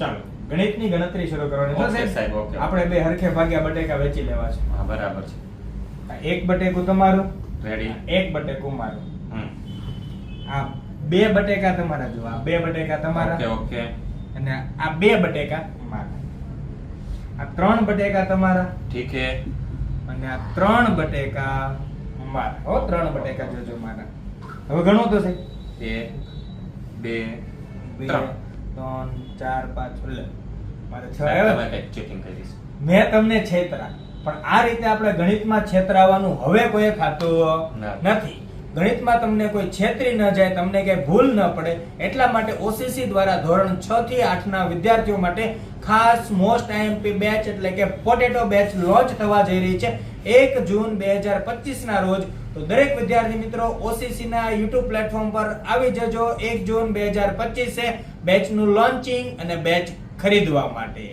ચાલો ગણિતની ગણતરી શરૂ કરવાની છે ઓકે સાહેબ, ઓકે. આપણે બે હરખે ભાગ્યા બટેકા વેચી લેવા છે. હા બરાબર છે. એક બટેકું તમારું, રેડી. એક બટેકું મારું. હમ. આ બે બટેકા તમારા, જો આ બે બટેકા તમારા ઓકે ઓકે. અને આ બે બટેકા મારા. આ ત્રણ બટેકા તમારા ઠીક હે. અને આ ત્રણ બટેકા મારા. હો, ત્રણ બટેકા જોજો મારા. હવે ગણો તો છે. 1 2 2 ત્રણ. 3 4 5 લે મારે 6 સાહેબ, તમે આવ્યા. કંઈક ચેકિંગ કરીશ. મેં તમને છેતરા, પણ આ રીતે આપણે ગણિતમાં છેતરાવાનું હવે કોઈ ખાતું ના. નથી. ગણિતમાં તમને કોઈ છેતરી ન જાય, તમને કઈ ભૂલ ન પડે એટલા માટે ઓસીસી દ્વારા ધોરણ 6 થી 8 ના વિદ્યાર્થીઓ માટે ખાસ મોસ્ટ આઈએમપી બેચ એટલે કે પોટેટો બેચ લોન્ચ થવા જઈ રહી છે 1 જૂન 2025 ના રોજ. તો દરેક વિદ્યાર્થી મિત્રો ઓસીસી ના YouTube પ્લેટફોર્મ પર આવી જજો. 1 જૂન 2025 છે બેચ નું લોન્ચિંગ અને બેચ ખરીદવા માટે.